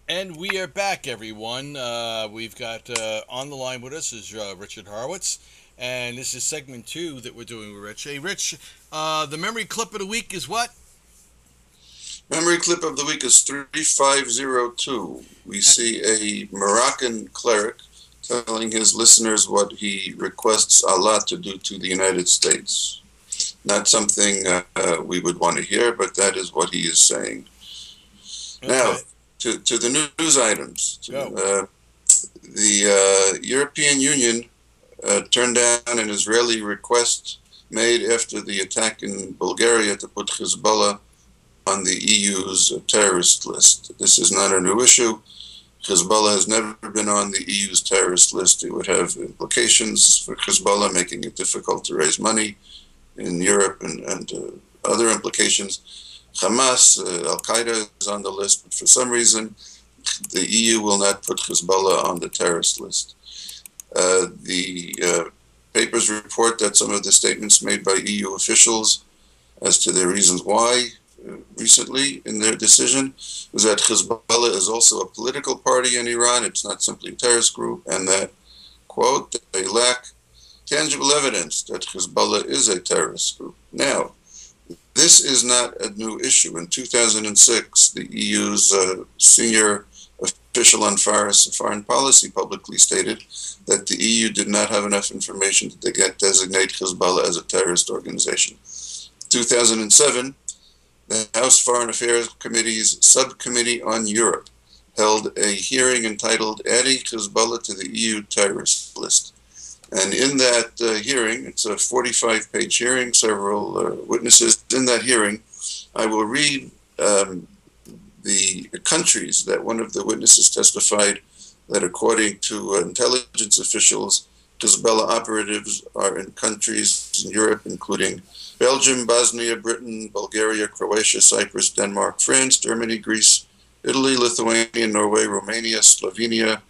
And we are back, everyone. We've got on the line with us is Richard Horowitz, and this is segment two that we're doing with Rich. Hey, Rich, the memory clip of the week is what? Memory clip of the week is 3502. We see a Moroccan cleric telling his listeners what he requests Allah to do to the United States. Not something we would want to hear, but that is what he is saying. Now, Okay, to the news items. go. The European Union turned down an Israeli request made after the attack in Bulgaria to put Hezbollah on the EU's terrorist list. This is not a new issue. Hezbollah has never been on the EU's terrorist list. It would have implications for Hezbollah, making it difficult to raise money in Europe and other implications. Hamas, Al Qaeda is on the list, but for some reason, the EU will not put Hezbollah on the terrorist list. The papers report that some of the statements made by EU officials as to their reasons why recently in their decision was that Hezbollah is also a political party in Iran. It's not simply a terrorist group, and that, quote, they lack tangible evidence that Hezbollah is a terrorist group. Now, this is not a new issue. In 2006, the EU's senior official on foreign policy publicly stated that the EU did not have enough information to designate Hezbollah as a terrorist organization. 2007, the House Foreign Affairs Committee's Subcommittee on Europe held a hearing entitled Adding Hezbollah to the EU Terrorist List. And in that hearing, it's a 45-page hearing, several witnesses in that hearing. I will read the countries that one of the witnesses testified that according to intelligence officials, Hezbollah operatives are in countries in Europe, including Belgium, Bosnia, Britain, Bulgaria, Croatia, Cyprus, Denmark, France, Germany, Greece, Italy, Lithuania, Norway, Romania, Slovenia,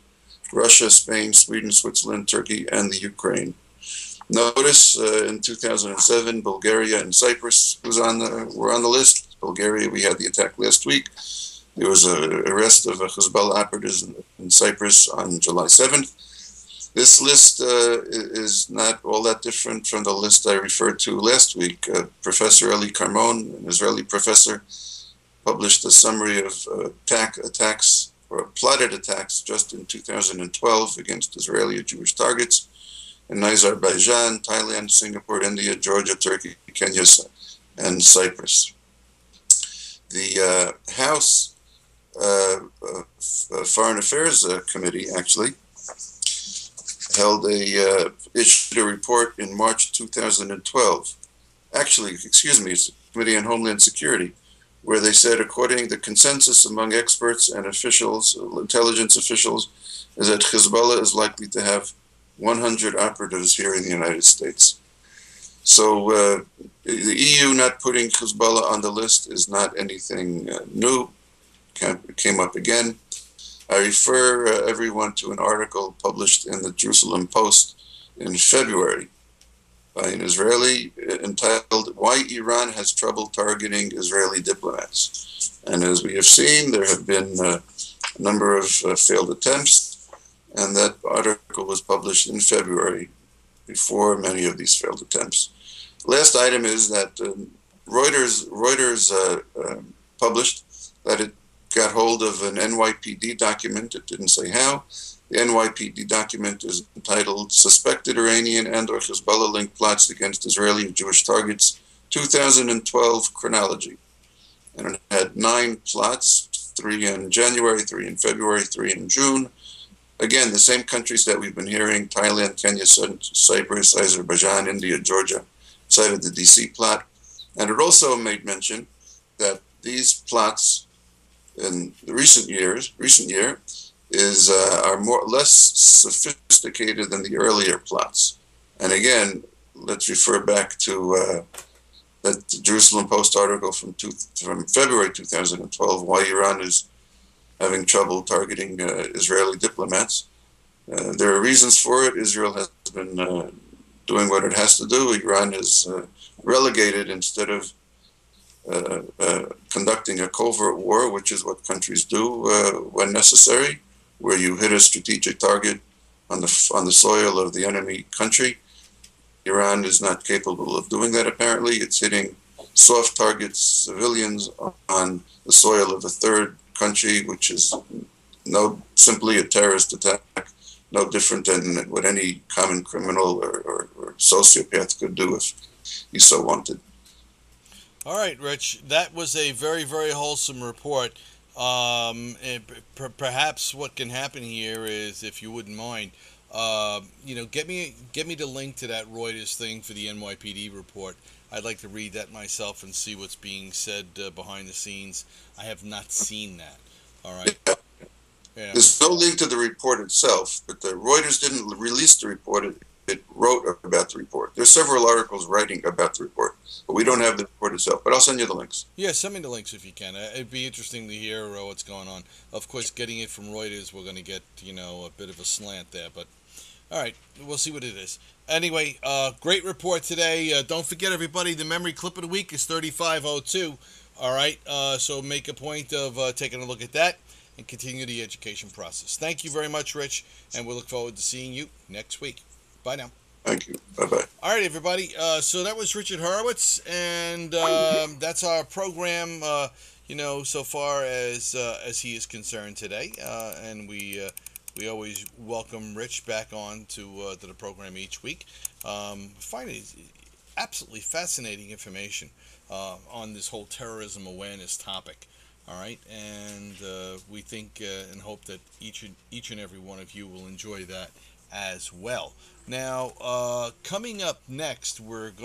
Russia, Spain, Sweden, Switzerland, Turkey, and the Ukraine. Notice in 2007, Bulgaria and Cyprus were on the list. Bulgaria, we had the attack last week. There was an arrest of Hezbollah operatives in Cyprus on July 7th. This list is not all that different from the list I referred to last week. Professor Eli Carmon, an Israeli professor, published a summary of attacks or plotted attacks just in 2012 against Israeli Jewish targets in Azerbaijan, Thailand, Singapore, India, Georgia, Turkey, Kenya, and Cyprus. The House Foreign Affairs Committee actually issued a report in March 2012. Actually, excuse me, it's the Committee on Homeland Security, where they said, according to the consensus among experts and officials, intelligence officials, is that Hezbollah is likely to have 100 operatives here in the United States. So the EU not putting Hezbollah on the list is not anything new. It came up again. I refer everyone to an article published in the Jerusalem Post in February by an Israeli entitled Why Iran Has Trouble Targeting Israeli Diplomats. And as we have seen, there have been a number of failed attempts, and that article was published in February before many of these failed attempts. Last item is that Reuters published that it got hold of an NYPD document. It didn't say how. The NYPD document is entitled Suspected Iranian and or Hezbollah-Linked Plots Against Israeli and Jewish Targets, 2012 Chronology. And it had 9 plots, 3 in January, 3 in February, 3 in June. Again, the same countries that we've been hearing, Thailand, Kenya, Cyprus, Azerbaijan, India, Georgia, cited the DC plot. And it also made mention that these plots in the recent year are less sophisticated than the earlier plots. And again, let's refer back to that Jerusalem Post article from February 2012, why Iran is having trouble targeting Israeli diplomats. There are reasons for it. Israel has been doing what it has to do. Iran is relegated instead of conducting a covert war, which is what countries do when necessary, where you hit a strategic target on the soil of the enemy country. Iran is not capable of doing that, apparently. It's hitting soft targets, civilians, on the soil of a third country, which is simply a terrorist attack, no different than what any common criminal or sociopath could do if he so wanted. All right, Rich, that was a very, very wholesome report. Perhaps what can happen here is, if you wouldn't mind, get me the link to that Reuters thing for the NYPD report. I'd like to read that myself and see what's being said behind the scenes. I have not seen that. All right. Yeah. There's no link to the report itself, but the Reuters didn't release the report. It wrote about the report. There's several articles writing about the report, but we don't have the report itself. But I'll send you the links. Yeah, send me the links if you can. It'd be interesting to hear what's going on. Of course, getting it from Reuters, we're going to get a bit of a slant there, but all right, we'll see what it is. Anyway, great report today. Don't forget, everybody, the MEMRI Clip of the week is 3502. All right, so make a point of taking a look at that and continue the education process. Thank you very much, Rich, and we look forward to seeing you next week. Bye now. Thank you. Bye-bye. All right, everybody. So that was Richard Horowitz, and that's our program, so far as he is concerned today. And we always welcome Rich back on to the program each week. Find it absolutely fascinating information on this whole terrorism awareness topic. All right, and we think and hope that each and every one of you will enjoy that as well. Now, coming up next, we're going